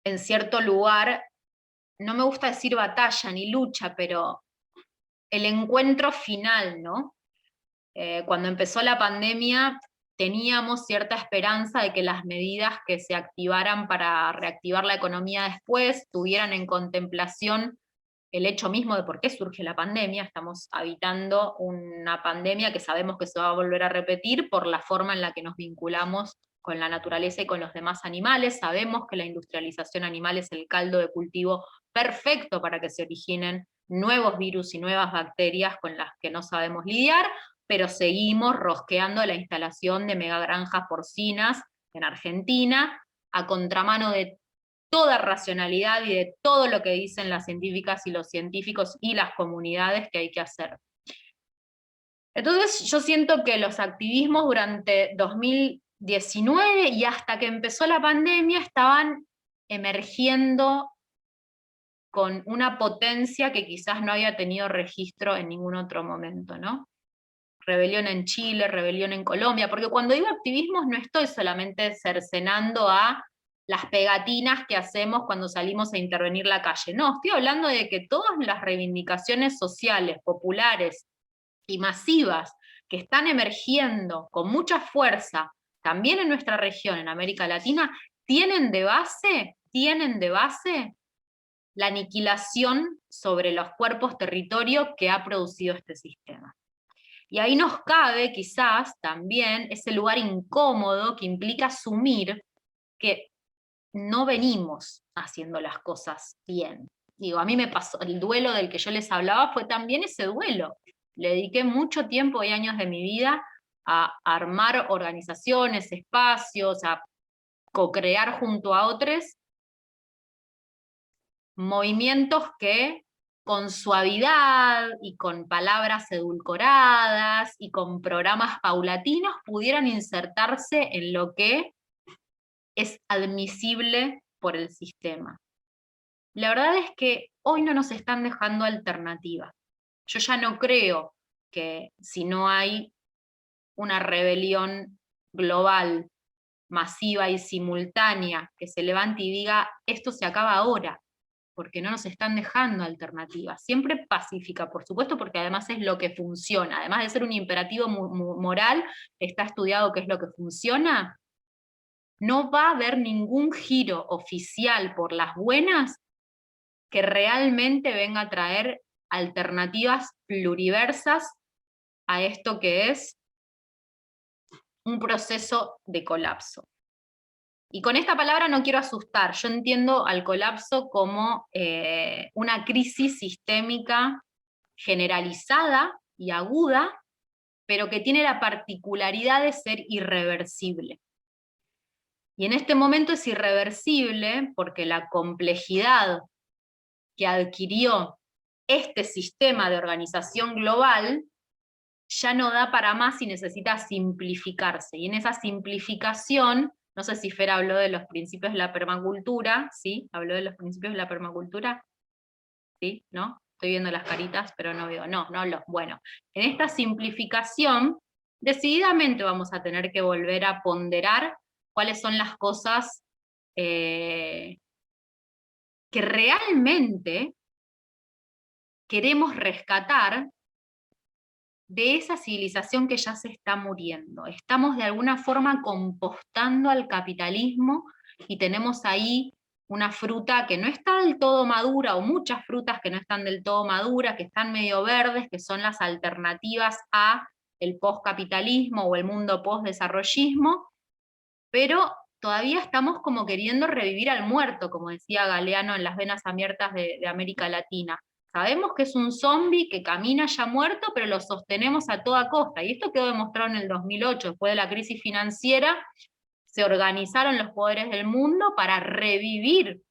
en cierto lugar, no me gusta decir batalla ni lucha, pero el encuentro final, ¿no? Cuando empezó la pandemia teníamos cierta esperanza de que las medidas que se activaran para reactivar la economía después tuvieran en contemplación el hecho mismo de por qué surge la pandemia. Estamos habitando una pandemia que sabemos que se va a volver a repetir por la forma en la que nos vinculamos con la naturaleza y con los demás animales. Sabemos que la industrialización animal es el caldo de cultivo perfecto para que se originen nuevos virus y nuevas bacterias con las que no sabemos lidiar, pero seguimos rosqueando la instalación de megagranjas porcinas en Argentina, a contramano de toda racionalidad y de todo lo que dicen las científicas y los científicos y las comunidades que hay que hacer. Entonces yo siento que los activismos durante 2019 y hasta que empezó la pandemia estaban emergiendo con una potencia que quizás no había tenido registro en ningún otro momento, ¿no? Rebelión en Chile, rebelión en Colombia, porque cuando digo activismos no estoy solamente cercenando a las pegatinas que hacemos cuando salimos a intervenir la calle, no, estoy hablando de que todas las reivindicaciones sociales, populares y masivas que están emergiendo con mucha fuerza, también en nuestra región, en América Latina, tienen de base la aniquilación sobre los cuerpos territorios que ha producido este sistema. Y ahí nos cabe quizás también ese lugar incómodo que implica asumir que no venimos haciendo las cosas bien. Digo, a mí me pasó, el duelo del que yo les hablaba fue también ese duelo. Le dediqué mucho tiempo y años de mi vida a armar organizaciones, espacios, a co-crear junto a otros movimientos que con suavidad y con palabras edulcoradas y con programas paulatinos pudieran insertarse en lo que es admisible por el sistema. La verdad es que hoy no nos están dejando alternativas. Yo ya no creo que si no hay una rebelión global, masiva y simultánea, que se levante y diga, esto se acaba ahora, porque no nos están dejando alternativas. Siempre pacífica, por supuesto, porque además es lo que funciona. Además de ser un imperativo moral, está estudiado qué es lo que funciona. No va a haber ningún giro oficial por las buenas que realmente venga a traer alternativas pluriversas a esto que es un proceso de colapso. Y con esta palabra no quiero asustar, yo entiendo al colapso como una crisis sistémica generalizada y aguda, pero que tiene la particularidad de ser irreversible. Y en este momento es irreversible porque la complejidad que adquirió este sistema de organización global ya no da para más y necesita simplificarse. Y en esa simplificación, no sé si Fer habló de los principios de la permacultura, ¿sí? ¿Habló de los principios de la permacultura? ¿Sí? ¿No? Estoy viendo las caritas, pero no veo. No habló. Bueno, en esta simplificación, decididamente vamos a tener que volver a ponderar cuáles son las cosas que realmente queremos rescatar de esa civilización que ya se está muriendo. Estamos de alguna forma compostando al capitalismo y tenemos ahí una fruta que no está del todo madura, o muchas frutas que no están del todo maduras, que están medio verdes, que son las alternativas a el postcapitalismo o el mundo postdesarrollismo, pero todavía estamos como queriendo revivir al muerto, como decía Galeano en Las venas abiertas de América Latina. Sabemos que es un zombie que camina ya muerto, pero lo sostenemos a toda costa. Y esto quedó demostrado en el 2008, después de la crisis financiera, se organizaron los poderes del mundo para revivir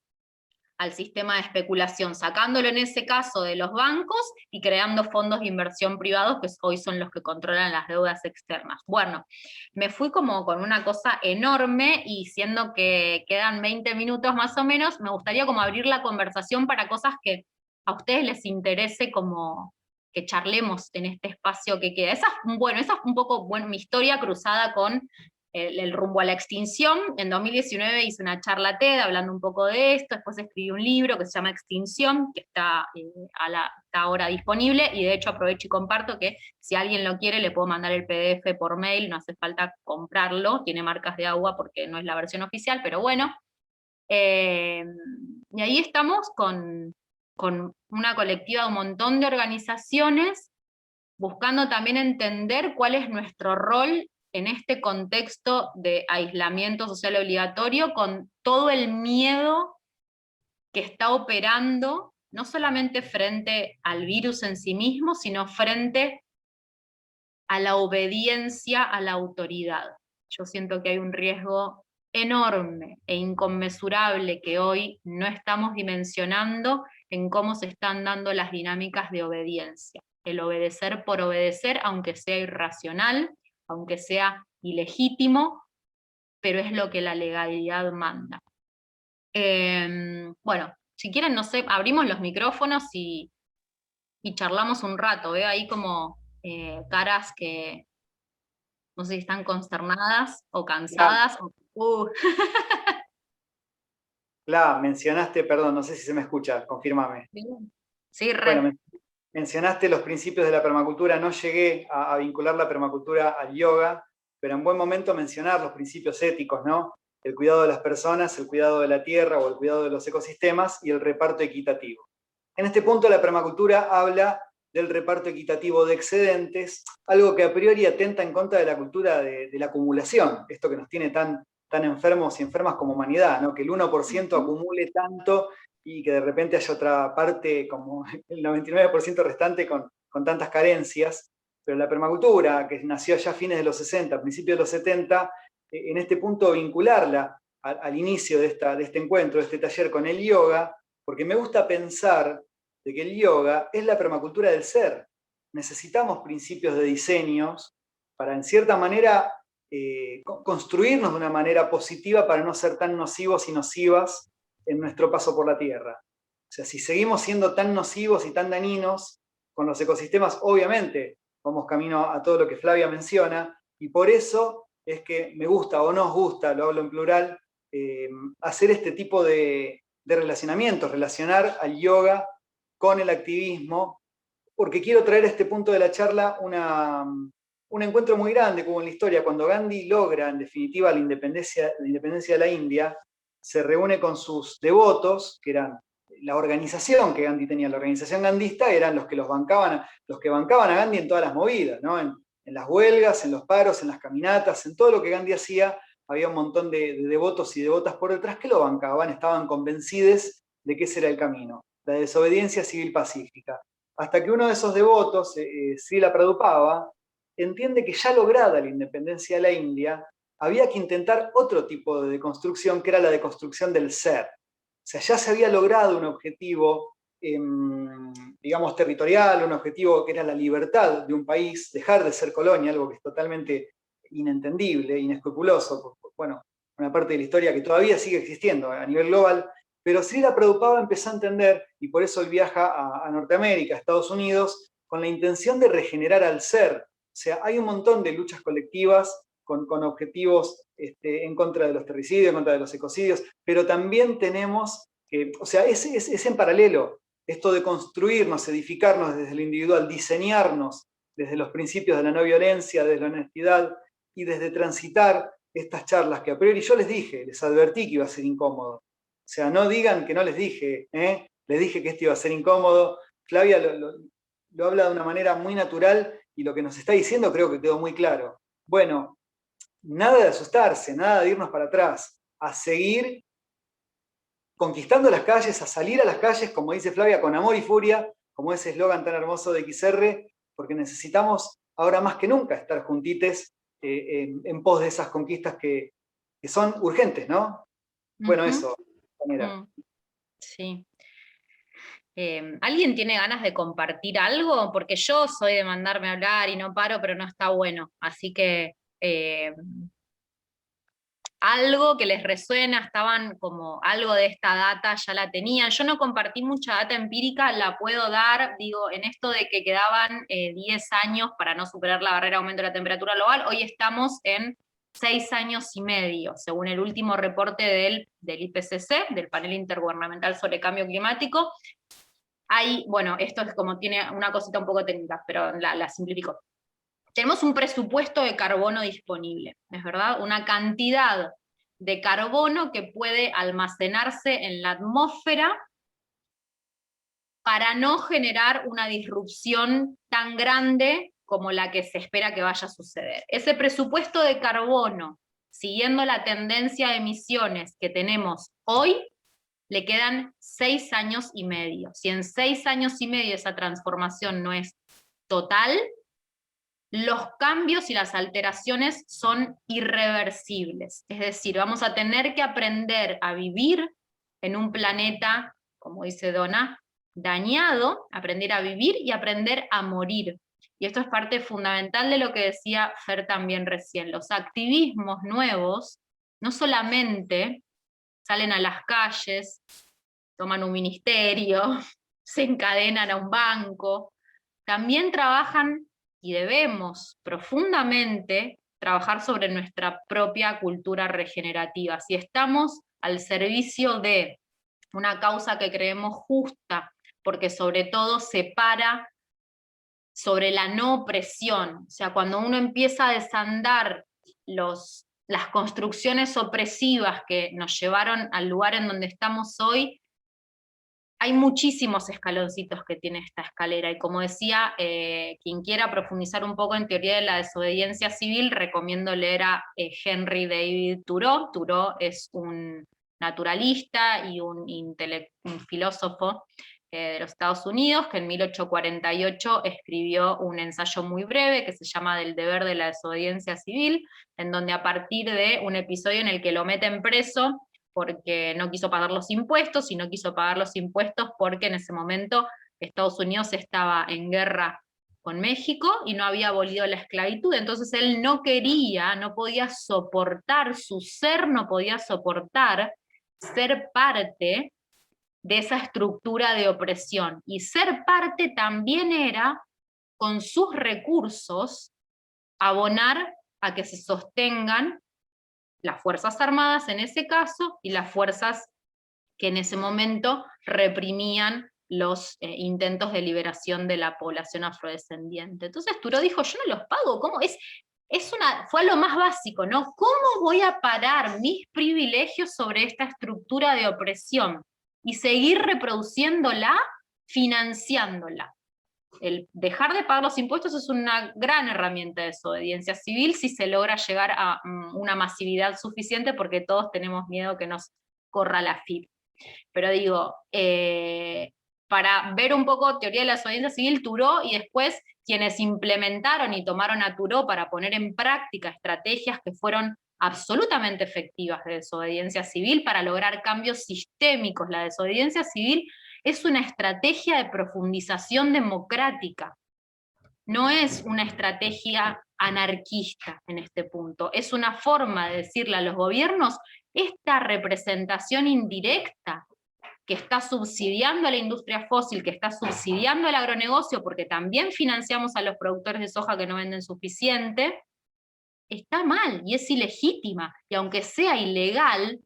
al sistema de especulación, sacándolo en ese caso de los bancos y creando fondos de inversión privados que hoy son los que controlan las deudas externas. Bueno, me fui como con una cosa enorme y siendo que quedan 20 minutos más o menos, me gustaría como abrir la conversación para cosas que a ustedes les interese como que charlemos en este espacio que queda. Esa es un poco mi historia cruzada con el rumbo a la extinción. En 2019 hice una charla TED hablando un poco de esto, después escribí un libro que se llama Extinción, que está ahora disponible, y de hecho aprovecho y comparto que si alguien lo quiere le puedo mandar el PDF por mail, no hace falta comprarlo, tiene marcas de agua porque no es la versión oficial, pero bueno. Y ahí estamos con una colectiva de un montón de organizaciones, buscando también entender cuál es nuestro rol en este contexto de aislamiento social obligatorio, con todo el miedo que está operando, no solamente frente al virus en sí mismo, sino frente a la obediencia a la autoridad. Yo siento que hay un riesgo enorme e inconmensurable que hoy no estamos dimensionando en cómo se están dando las dinámicas de obediencia. El obedecer por obedecer, aunque sea irracional, aunque sea ilegítimo, pero es lo que la legalidad manda. Bueno, si quieren, no sé, abrimos los micrófonos y charlamos un rato. Veo ahí como caras que no sé si están consternadas o cansadas. Mencionaste, perdón, no sé si se me escucha, confírmame. Sí, Bueno, mencionaste los principios de la permacultura, no llegué a vincular la permacultura al yoga, pero en buen momento mencionar los principios éticos, ¿no? El cuidado de las personas, el cuidado de la tierra o el cuidado de los ecosistemas y el reparto equitativo. En este punto la permacultura habla del reparto equitativo de excedentes, algo que a priori atenta en contra de la cultura de la acumulación, esto que nos tiene tan enfermos y enfermas como humanidad, ¿no? Que el 1% acumule tanto y que de repente haya otra parte, como el 99% restante, con tantas carencias. Pero la permacultura, que nació ya a fines de los 60, principios de los 70, en este punto vincularla al inicio de este encuentro, de este taller con el yoga, porque me gusta pensar de que el yoga es la permacultura del ser. Necesitamos principios de diseños para, en cierta manera, construirnos de una manera positiva para no ser tan nocivos y nocivas en nuestro paso por la Tierra. O sea, si seguimos siendo tan nocivos y tan dañinos con los ecosistemas, obviamente vamos camino a todo lo que Flavia menciona, y por eso es que me gusta o nos gusta, lo hablo en plural, hacer este tipo de relacionamientos, relacionar al yoga con el activismo, porque quiero traer a este punto de la charla un encuentro muy grande como en la historia, cuando Gandhi logra en definitiva la independencia de la India, se reúne con sus devotos, que eran la organización que Gandhi tenía, la organización gandhista, eran los que bancaban a Gandhi en todas las movidas, ¿no? En las huelgas, en los paros, en las caminatas, en todo lo que Gandhi hacía, había un montón de devotos y devotas por detrás que lo bancaban, estaban convencidos de que ese era el camino, la desobediencia civil pacífica. Hasta que uno de esos devotos, Srila Prabhupada, entiende que ya lograda la independencia de la India, había que intentar otro tipo de deconstrucción, que era la deconstrucción del ser. O sea, ya se había logrado un objetivo, digamos, territorial, un objetivo que era la libertad de un país, dejar de ser colonia, algo que es totalmente inentendible, inescrupuloso, bueno, una parte de la historia que todavía sigue existiendo a nivel global, pero Srila Prabhupada empezó a entender, y por eso él viaja a Norteamérica, a Estados Unidos, con la intención de regenerar al ser. O sea, hay un montón de luchas colectivas con objetivos en contra de los terricidios, en contra de los ecocidios, pero también tenemos, o sea, es en paralelo, esto de construirnos, edificarnos desde lo individual, diseñarnos desde los principios de la no violencia, desde la honestidad, y desde transitar estas charlas que a priori yo les dije, les advertí que iba a ser incómodo. O sea, no digan que no les dije, les dije que esto iba a ser incómodo. Flavia lo habla de una manera muy natural y lo que nos está diciendo creo que quedó muy claro. Bueno, nada de asustarse, nada de irnos para atrás, a seguir conquistando las calles, a salir a las calles, como dice Flavia, con amor y furia, como ese eslogan tan hermoso de XR, porque necesitamos ahora más que nunca estar juntites en pos de esas conquistas que son urgentes, ¿no? Bueno, eso, manera. Sí. ¿Alguien tiene ganas de compartir algo? Porque yo soy de mandarme a hablar y no paro, pero no está bueno. Así que algo que les resuena, estaban como algo de esta data ya la tenían. Yo no compartí mucha data empírica, la puedo dar, digo, en esto de que quedaban 10 años para no superar la barrera de aumento de la temperatura global, hoy estamos en 6 años y medio, según el último reporte del IPCC, del Panel Intergubernamental sobre Cambio Climático. Hay, bueno, esto es como tiene una cosita un poco técnica, pero la simplifico. Tenemos un presupuesto de carbono disponible, ¿es verdad? Una cantidad de carbono que puede almacenarse en la atmósfera para no generar una disrupción tan grande como la que se espera que vaya a suceder. Ese presupuesto de carbono, siguiendo la tendencia de emisiones que tenemos hoy, le quedan 6 años y medio. Si en 6 años y medio esa transformación no es total, los cambios y las alteraciones son irreversibles. Es decir, vamos a tener que aprender a vivir en un planeta, como dice Donna, dañado, aprender a vivir y aprender a morir. Y esto es parte fundamental de lo que decía Fer también recién. Los activismos nuevos no solamente salen a las calles, toman un ministerio, se encadenan a un banco, también trabajan y debemos profundamente trabajar sobre nuestra propia cultura regenerativa. Si estamos al servicio de una causa que creemos justa, porque sobre todo se para sobre la no opresión, o sea, cuando uno empieza a desandar las construcciones opresivas que nos llevaron al lugar en donde estamos hoy, hay muchísimos escaloncitos que tiene esta escalera, y como decía, quien quiera profundizar un poco en teoría de la desobediencia civil, recomiendo leer a Henry David Thoreau. Thoreau es un naturalista y un filósofo de los Estados Unidos, que en 1848 escribió un ensayo muy breve que se llama Del deber de la desobediencia civil, en donde a partir de un episodio en el que lo meten preso porque no quiso pagar los impuestos, y no quiso pagar los impuestos porque en ese momento Estados Unidos estaba en guerra con México y no había abolido la esclavitud, entonces él no quería, no podía soportar, su ser no podía soportar ser parte de esa estructura de opresión, y ser parte también era, con sus recursos, abonar a que se sostengan las Fuerzas Armadas en ese caso, y las fuerzas que en ese momento reprimían los intentos de liberación de la población afrodescendiente. Entonces Thoreau dijo, yo no los pago, ¿cómo? Fue a lo más básico, ¿no? ¿Cómo voy a parar mis privilegios sobre esta estructura de opresión y seguir reproduciéndola, financiándola? El dejar de pagar los impuestos es una gran herramienta de desobediencia civil si se logra llegar a una masividad suficiente, porque todos tenemos miedo que nos corra la FIP. Pero digo, para ver un poco teoría de la desobediencia civil, Thoreau, y después quienes implementaron y tomaron a Thoreau para poner en práctica estrategias que fueron absolutamente efectivas de desobediencia civil para lograr cambios sistémicos. La desobediencia civil es una estrategia de profundización democrática, no es una estrategia anarquista en este punto, es una forma de decirle a los gobiernos: esta representación indirecta que está subsidiando a la industria fósil, que está subsidiando el agronegocio, porque también financiamos a los productores de soja que no venden suficiente, está mal y es ilegítima, y aunque sea ilegal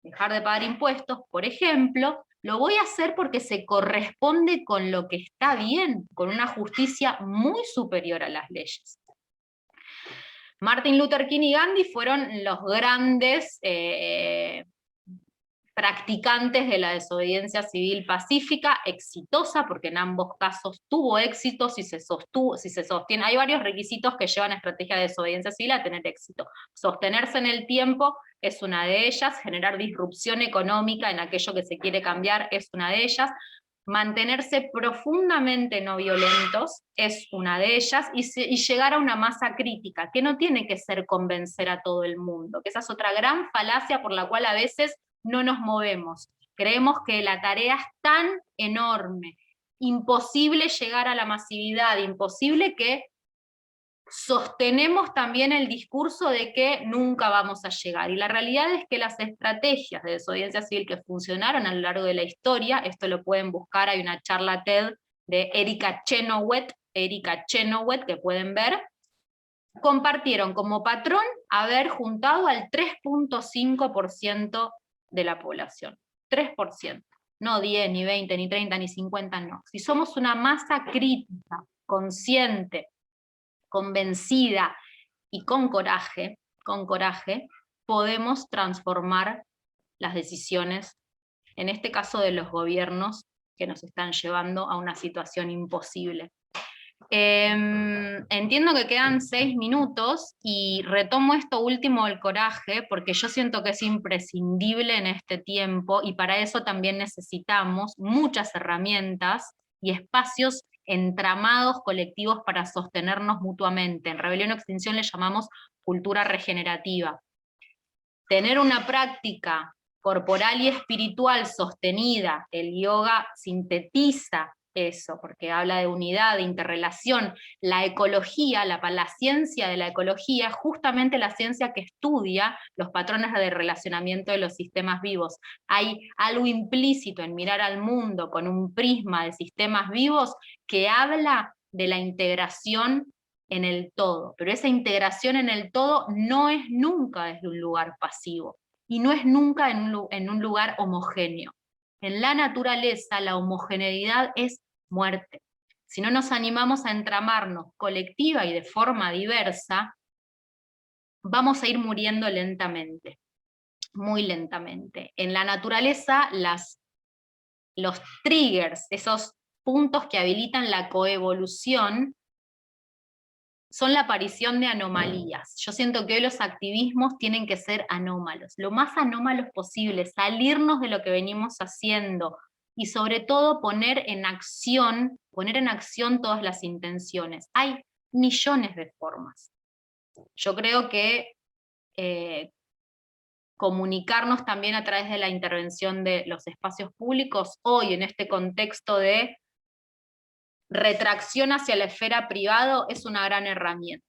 dejar de pagar impuestos, por ejemplo, lo voy a hacer porque se corresponde con lo que está bien, con una justicia muy superior a las leyes. Martin Luther King y Gandhi fueron los grandes practicantes de la desobediencia civil pacífica, exitosa, porque en ambos casos tuvo éxito, si se sostiene. Hay varios requisitos que llevan a estrategia de desobediencia civil a tener éxito. Sostenerse en el tiempo es una de ellas, generar disrupción económica en aquello que se quiere cambiar es una de ellas, mantenerse profundamente no violentos es una de ellas, y llegar a una masa crítica, que no tiene que ser convencer a todo el mundo, que esa es otra gran falacia por la cual a veces no nos movemos. Creemos que la tarea es tan enorme, imposible llegar a la masividad, imposible, que sostenemos también el discurso de que nunca vamos a llegar. Y la realidad es que las estrategias de desobediencia civil que funcionaron a lo largo de la historia, esto lo pueden buscar, hay una charla TED de Erika Chenoweth, que pueden ver, compartieron como patrón haber juntado al 3.5% de la población. 3%. No 10, ni 20, ni 30, ni 50, no. Si somos una masa crítica, consciente, convencida y con coraje, podemos transformar las decisiones, en este caso de los gobiernos, que nos están llevando a una situación imposible. Entiendo que quedan 6 minutos y retomo esto último del coraje porque yo siento que es imprescindible en este tiempo, y para eso también necesitamos muchas herramientas y espacios entramados colectivos para sostenernos mutuamente. En Rebelión o Extinción le llamamos cultura regenerativa. Tener una práctica corporal y espiritual sostenida, el yoga sintetiza eso, porque habla de unidad, de interrelación. La ecología, la ciencia de la ecología, justamente la ciencia que estudia los patrones de relacionamiento de los sistemas vivos. Hay algo implícito en mirar al mundo con un prisma de sistemas vivos que habla de la integración en el todo, pero esa integración en el todo no es nunca desde un lugar pasivo, y no es nunca en un lugar homogéneo. En la naturaleza la homogeneidad es muerte. Si no nos animamos a entramarnos colectiva y de forma diversa, vamos a ir muriendo lentamente, muy lentamente. En la naturaleza los triggers, esos puntos que habilitan la coevolución, son la aparición de anomalías. Yo siento que hoy los activismos tienen que ser anómalos, lo más anómalos posible, salirnos de lo que venimos haciendo, y sobre todo poner en acción todas las intenciones. Hay millones de formas. Yo creo que comunicarnos también a través de la intervención de los espacios públicos, hoy en este contexto de retracción hacia la esfera privada, es una gran herramienta.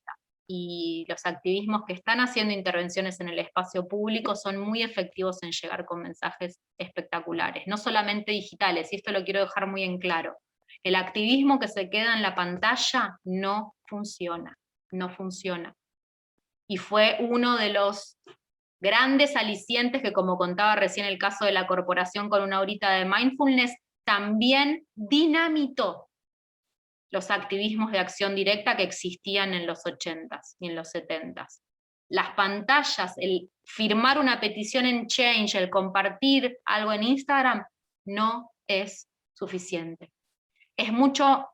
Y los activismos que están haciendo intervenciones en el espacio público son muy efectivos en llegar con mensajes espectaculares, no solamente digitales, y esto lo quiero dejar muy en claro. El activismo que se queda en la pantalla no funciona, no funciona. Y fue uno de los grandes alicientes que, como contaba recién el caso de la corporación con una horita de mindfulness, también dinamitó los activismos de acción directa que existían en los 80s y en los 70s. Las pantallas, el firmar una petición en Change, el compartir algo en Instagram, no es suficiente. Es mucho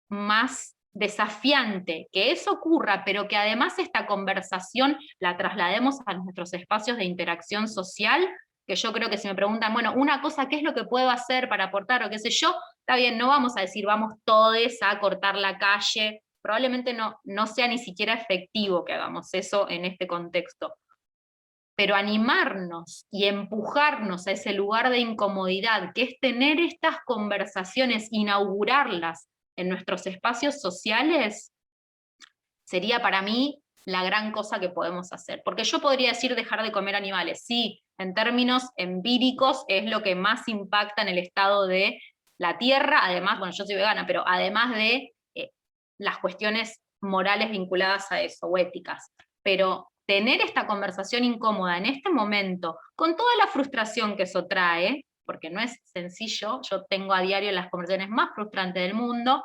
más desafiante que eso ocurra, pero que además esta conversación la traslademos a nuestros espacios de interacción social, que yo creo que si me preguntan, bueno, una cosa, ¿qué es lo que puedo hacer para aportar o qué sé yo? Está bien, no vamos a decir, vamos todos a cortar la calle, probablemente no sea ni siquiera efectivo que hagamos eso en este contexto, pero animarnos y empujarnos a ese lugar de incomodidad, que es tener estas conversaciones, inaugurarlas en nuestros espacios sociales, sería para mí la gran cosa que podemos hacer. Porque yo podría decir dejar de comer animales, sí, en términos empíricos es lo que más impacta en el estado de la tierra, además, bueno, yo soy vegana, pero además de las cuestiones morales vinculadas a eso, o éticas. Pero tener esta conversación incómoda en este momento, con toda la frustración que eso trae, porque no es sencillo, yo tengo a diario las conversaciones más frustrantes del mundo,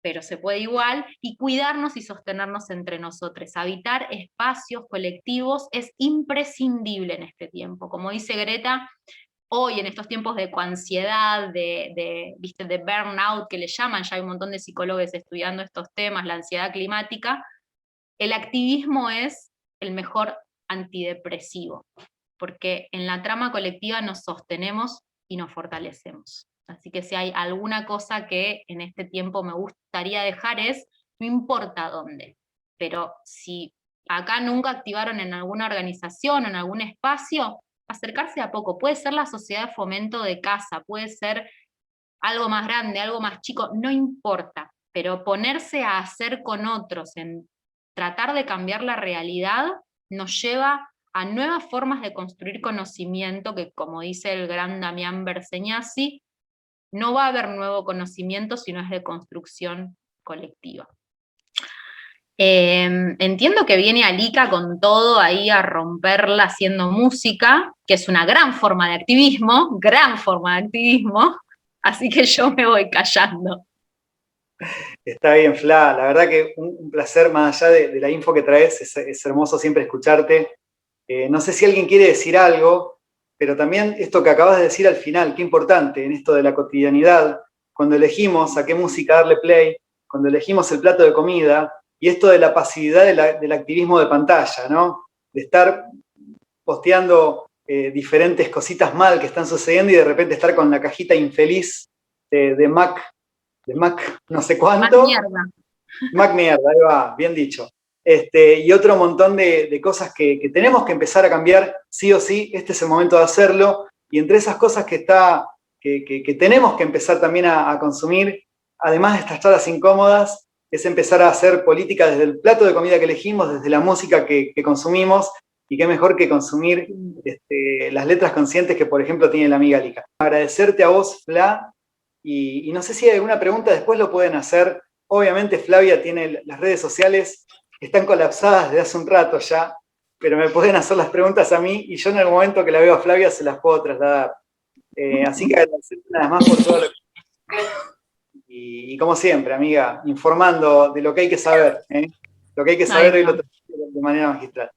pero se puede igual, y cuidarnos y sostenernos entre nosotros. Habitar espacios colectivos es imprescindible en este tiempo. Como dice Greta, hoy en estos tiempos de coansiedad, ¿viste? De burnout que le llaman, ya hay un montón de psicólogos estudiando estos temas, la ansiedad climática, el activismo es el mejor antidepresivo, porque en la trama colectiva nos sostenemos y nos fortalecemos. Así que si hay alguna cosa que en este tiempo me gustaría dejar es, no importa dónde, pero si acá nunca activaron en alguna organización o en algún espacio, acercarse a poco. Puede ser la sociedad de fomento de casa, puede ser algo más grande, algo más chico, no importa, pero ponerse a hacer con otros, en tratar de cambiar la realidad, nos lleva a nuevas formas de construir conocimiento que, como dice el gran Damián Berseñasi, no va a haber nuevo conocimiento si no es de construcción colectiva. Entiendo que viene Alika con todo ahí a romperla haciendo música, que es una gran forma de activismo, así que yo me voy callando. Está bien, Fla, la verdad que un placer, más allá de la info que traes, es hermoso siempre escucharte. No sé si alguien quiere decir algo, pero también esto que acabas de decir al final, qué importante en esto de la cotidianidad, cuando elegimos a qué música darle play, cuando elegimos el plato de comida, y esto de la pasividad del activismo de pantalla, ¿no? De estar posteando diferentes cositas mal que están sucediendo y de repente estar con la cajita infeliz de Mac no sé cuánto. Mac mierda. Mac mierda, ahí va, bien dicho. Y otro montón de cosas que tenemos que empezar a cambiar sí o sí, este es el momento de hacerlo, y entre esas cosas que tenemos que empezar también a consumir, además de estas charlas incómodas, es empezar a hacer política desde el plato de comida que elegimos, desde la música que consumimos, y qué mejor que consumir las letras conscientes que, por ejemplo, tiene la amiga Lika. Agradecerte a vos, Fla, y no sé si hay alguna pregunta, después lo pueden hacer. Obviamente Flavia tiene las redes sociales, están colapsadas desde hace un rato ya, pero me pueden hacer las preguntas a mí y yo en el momento que la veo a Flavia se las puedo trasladar. Así que agradecerte nada más por todo lo que... Y como siempre, amiga, informando de lo que hay que saber, ¿eh? Lo que hay que saber hoy lo traigo de manera magistral.